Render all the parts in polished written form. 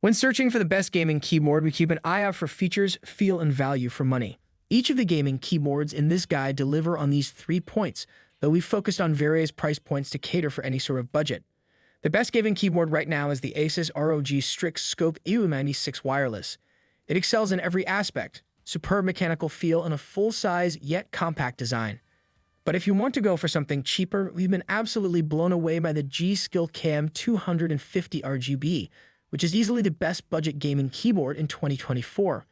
When searching for the best gaming keyboard, we keep an eye out for features, feel, and value for money. Each of the gaming keyboards in this guide deliver on these 3 points, though we've focused on various price points to cater for any sort of budget. The best gaming keyboard right now is the Asus ROG Strix Scope EU96 Wireless. It excels in every aspect, superb mechanical feel, and a full-size yet compact design. But if you want to go for something cheaper, we've been absolutely blown away by the G-Skill KM250 RGB, which is easily the best budget gaming keyboard in 2024.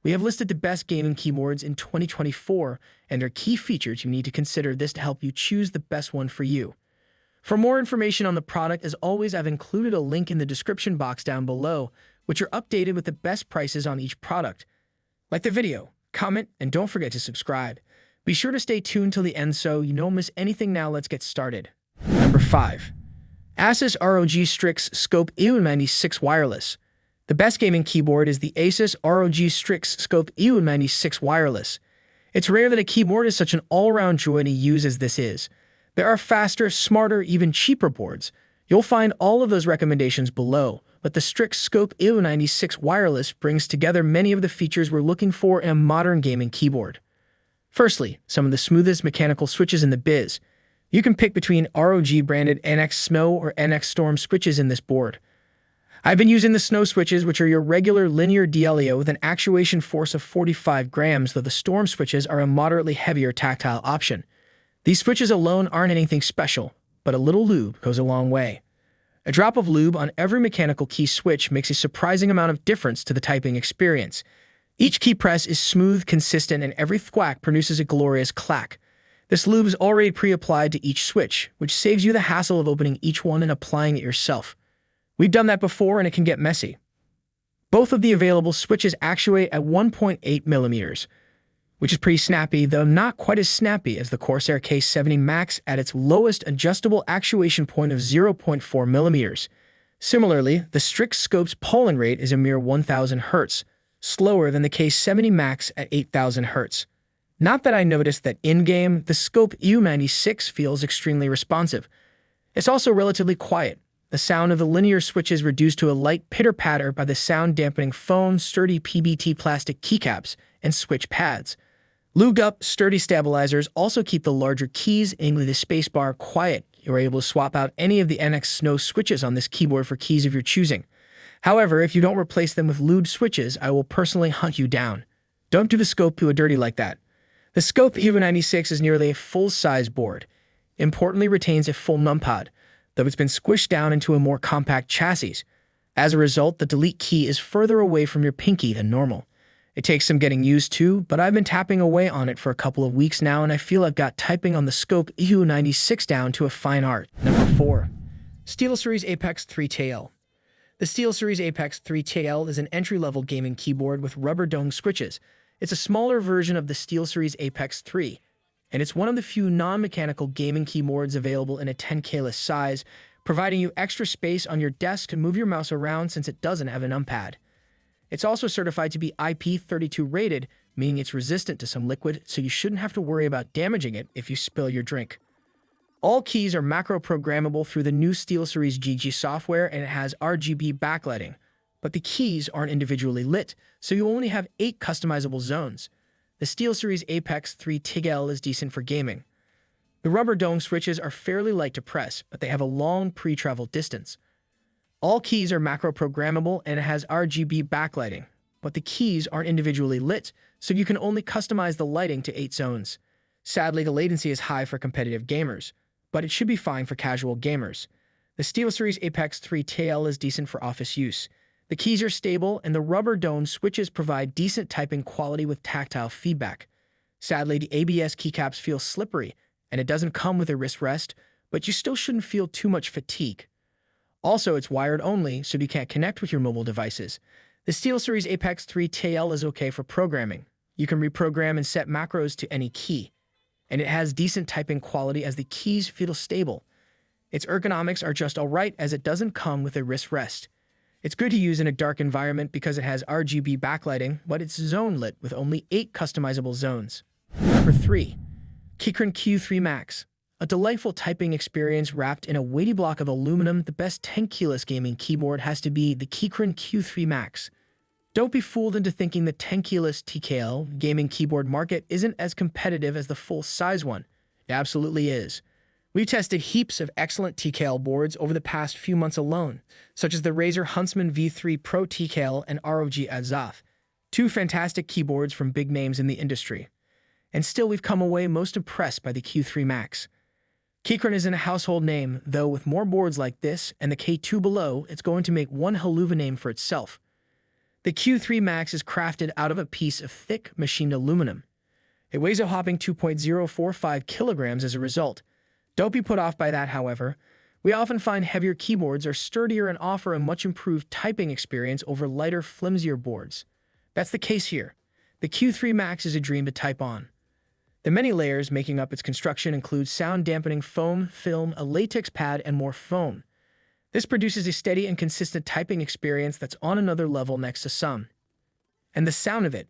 We have listed the best gaming keyboards in 2024 and their key features. You need to consider this to help you choose the best one for you. For more information on the product, as always, I've included a link in the description box down below, which are updated with the best prices on each product. Like the video, comment, and don't forget to subscribe. Be sure to stay tuned till the end so you don't miss anything. Now let's get started. Number 5. Asus ROG Strix Scope EU96 Wireless. The best gaming keyboard is the Asus ROG Strix Scope EU96 Wireless. It's rare that a keyboard is such an all-around joy to use as this is. There are faster, smarter, even cheaper boards. You'll find all of those recommendations below, but the Strix Scope EU96 Wireless brings together many of the features we're looking for in a modern gaming keyboard. Firstly, some of the smoothest mechanical switches in the biz. You can pick between ROG-branded NX Snow or NX Storm switches in this board. I've been using the Snow switches, which are your regular linear DLEO with an actuation force of 45 grams, though the Storm switches are a moderately heavier tactile option. These switches alone aren't anything special, but a little lube goes a long way. A drop of lube on every mechanical key switch makes a surprising amount of difference to the typing experience. Each key press is smooth, consistent, and every thwack produces a glorious clack. This lube is already pre-applied to each switch, which saves you the hassle of opening each one and applying it yourself. We've done that before and it can get messy. Both of the available switches actuate at 1.8 millimeters, which is pretty snappy, though not quite as snappy as the Corsair K70 Max at its lowest adjustable actuation point of 0.4 millimeters. Similarly, the Strix Scope's polling rate is a mere 1000 Hz, slower than the K70 Max at 8000 Hz. Not that I noticed that in-game, the Scope EU96 feels extremely responsive. It's also relatively quiet. The sound of the linear switch is reduced to a light pitter-patter by the sound-dampening foam, sturdy PBT plastic keycaps, and switch pads. Lubed-up, sturdy stabilizers also keep the larger keys, namely the spacebar, quiet. You're able to swap out any of the NX Snow switches on this keyboard for keys of your choosing. However, if you don't replace them with lubed switches, I will personally hunt you down. Don't do the Scope EU dirty like that. The Scope EU96 is nearly a full-size board. Importantly, retains a full numpad, though it's been squished down into a more compact chassis. As a result, the delete key is further away from your pinky than normal. It takes some getting used to, but I've been tapping away on it for a couple of weeks now, and I feel I've got typing on the Scope EU96 down to a fine art. Number 4. SteelSeries Apex 3 TL. The SteelSeries Apex 3 TL is an entry-level gaming keyboard with rubber dome switches. It's a smaller version of the SteelSeries Apex 3, and it's one of the few non-mechanical gaming keyboards available in a 10K-less size, providing you extra space on your desk to move your mouse around since it doesn't have a numpad. It's also certified to be IP32 rated, meaning it's resistant to some liquid, so you shouldn't have to worry about damaging it if you spill your drink. All keys are macro-programmable through the new SteelSeries GG software, and it has RGB backlighting. But the keys aren't individually lit, so you only have 8 customizable zones. The SteelSeries Apex 3 TL is decent for gaming. The rubber dome switches are fairly light to press, but they have a long pre-travel distance. All keys are macro-programmable and it has RGB backlighting, but the keys aren't individually lit, so you can only customize the lighting to 8 zones. Sadly, the latency is high for competitive gamers, but it should be fine for casual gamers. The SteelSeries Apex 3 TL is decent for office use. The keys are stable, and the rubber dome switches provide decent typing quality with tactile feedback. Sadly, the ABS keycaps feel slippery, and it doesn't come with a wrist rest, but you still shouldn't feel too much fatigue. Also, it's wired only, so you can't connect with your mobile devices. The SteelSeries Apex 3 TL is okay for programming. You can reprogram and set macros to any key, and it has decent typing quality as the keys feel stable. Its ergonomics are just alright as it doesn't come with a wrist rest. It's good to use in a dark environment because it has RGB backlighting, but it's zone lit with only 8 customizable zones. Number 3. Keychron Q3 Max. A delightful typing experience wrapped in a weighty block of aluminum, the best 10-keyless gaming keyboard has to be the Keychron Q3 Max. Don't be fooled into thinking the 10-keyless TKL gaming keyboard market isn't as competitive as the full-size one. It absolutely is. We've tested heaps of excellent TKL boards over the past few months alone, such as the Razer Huntsman V3 Pro TKL and ROG Azoth, two fantastic keyboards from big names in the industry. And still we've come away most impressed by the Q3 Max. Keychron isn't a household name, though with more boards like this and the K2 below, it's going to make one hell of a name for itself. The Q3 Max is crafted out of a piece of thick machined aluminum. It weighs a hopping 2.045 kilograms as a result. Don't be put off by that, however. We often find heavier keyboards are sturdier and offer a much improved typing experience over lighter, flimsier boards. That's the case here. The Q3 Max is a dream to type on. The many layers making up its construction include sound-dampening foam, film, a latex pad, and more foam. This produces a steady and consistent typing experience that's on another level next to some. And the sound of it.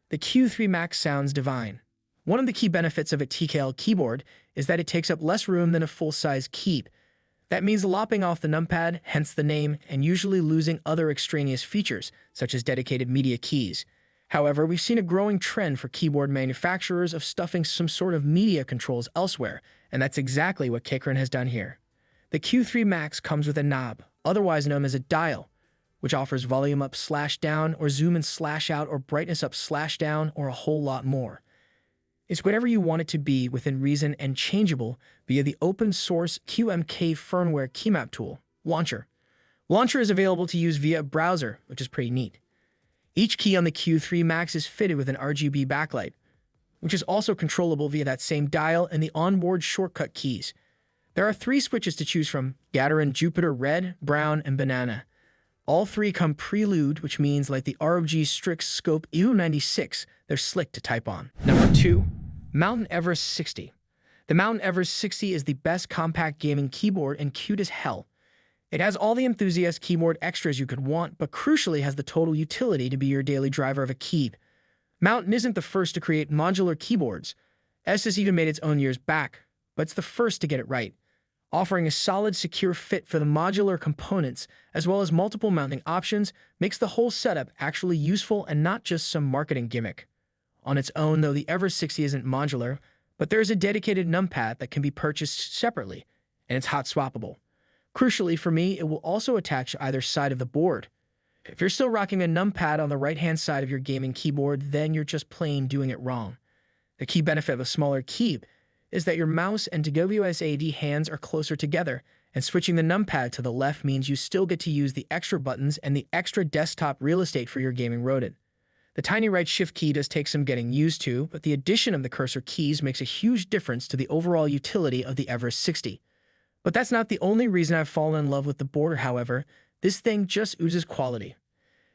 The Q3 Max sounds divine. One of the key benefits of a TKL keyboard is that it takes up less room than a full-size keyboard. That means lopping off the numpad, hence the name, and usually losing other extraneous features, such as dedicated media keys. However, we've seen a growing trend for keyboard manufacturers of stuffing some sort of media controls elsewhere, and that's exactly what Keychron has done here. The Q3 Max comes with a knob, otherwise known as a dial, which offers volume up/down or zoom in/out or brightness up/down or a whole lot more. It's whatever you want it to be within reason and changeable via the open-source QMK firmware keymap tool, Launcher. Launcher is available to use via a browser, which is pretty neat. Each key on the Q3 Max is fitted with an RGB backlight, which is also controllable via that same dial and the onboard shortcut keys. There are 3 switches to choose from: Gaterin, Jupiter, Red, Brown, and Banana. All 3 come prelude, which means like the ROG Strix Scope EU96, they're slick to type on. Number 2. Mountain Everest 60. The Mountain Everest 60 is the best compact gaming keyboard and cute as hell. It has all the enthusiast keyboard extras you could want, but crucially has the total utility to be your daily driver of a keyboard. Mountain isn't the first to create modular keyboards. Estes even made its own years back, but it's the first to get it right, offering a solid, secure fit for the modular components, as well as multiple mounting options, makes the whole setup actually useful and not just some marketing gimmick. On its own, though, the Everest 60 isn't modular, but there is a dedicated numpad that can be purchased separately, and it's hot swappable. Crucially for me, it will also attach to either side of the board. If you're still rocking a numpad on the right-hand side of your gaming keyboard, then you're just plain doing it wrong. The key benefit of a smaller keyboard is that your mouse and WSAD hands are closer together, and switching the numpad to the left means you still get to use the extra buttons and the extra desktop real estate for your gaming rodent. The tiny right shift key does take some getting used to, but the addition of the cursor keys makes a huge difference to the overall utility of the Everest 60. But that's not the only reason I've fallen in love with the board, however. This thing just oozes quality.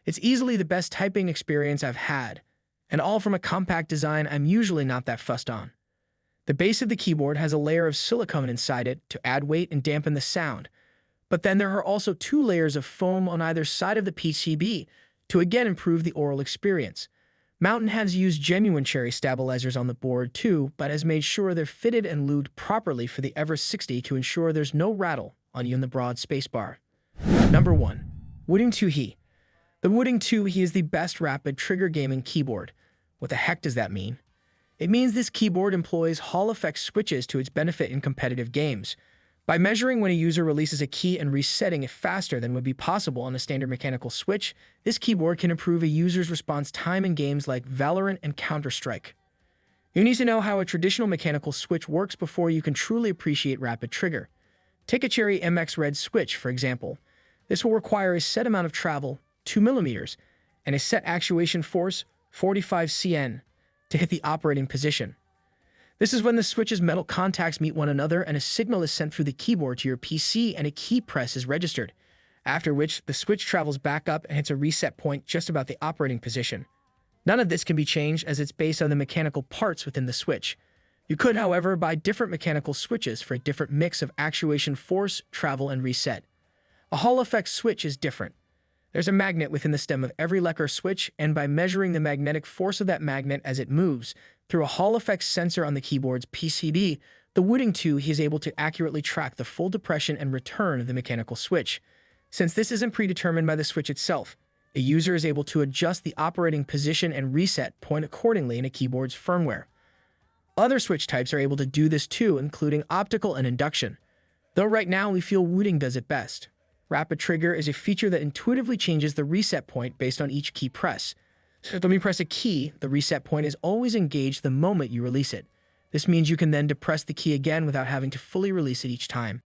It's easily the best typing experience I've had, and all from a compact design I'm usually not that fussed on. The base of the keyboard has a layer of silicone inside it to add weight and dampen the sound, but then there are also 2 layers of foam on either side of the PCB to again improve the oral experience. Mountain has used genuine cherry stabilizers on the board too, but has made sure they're fitted and lubed properly for the Everest 60 to ensure there's no rattle on you in the broad spacebar. Number 1. Wooting 2He. The Wooting 2He is the best rapid trigger gaming keyboard. What the heck does that mean? It means this keyboard employs Hall effect switches to its benefit in competitive games. By measuring when a user releases a key and resetting it faster than would be possible on a standard mechanical switch, this keyboard can improve a user's response time in games like Valorant and Counter-Strike. You need to know how a traditional mechanical switch works before you can truly appreciate rapid trigger. Take a Cherry MX Red switch, for example. This will require a set amount of travel, 2 mm, and a set actuation force, 45 cn, to hit the operating position. This is when the switch's metal contacts meet one another and a signal is sent through the keyboard to your PC and a key press is registered, after which the switch travels back up and hits a reset point just about the operating position. None of this can be changed as it's based on the mechanical parts within the switch. You could, however, buy different mechanical switches for a different mix of actuation force, travel, and reset. A Hall effect switch is different. There's a magnet within the stem of every Lecker switch, and by measuring the magnetic force of that magnet as it moves through a Hall effect sensor on the keyboard's PCB, The Wooding 2, he is able to accurately track the full depression and return of the mechanical switch. Since this isn't predetermined by the switch itself, a user is able to adjust the operating position and reset point accordingly in a keyboard's firmware. Other switch types are able to do this too, including optical and induction, though right now we feel Wooding does it best. Rapid Trigger is a feature that intuitively changes the reset point based on each key press. So when you press a key, the reset point is always engaged the moment you release it. This means you can then depress the key again without having to fully release it each time.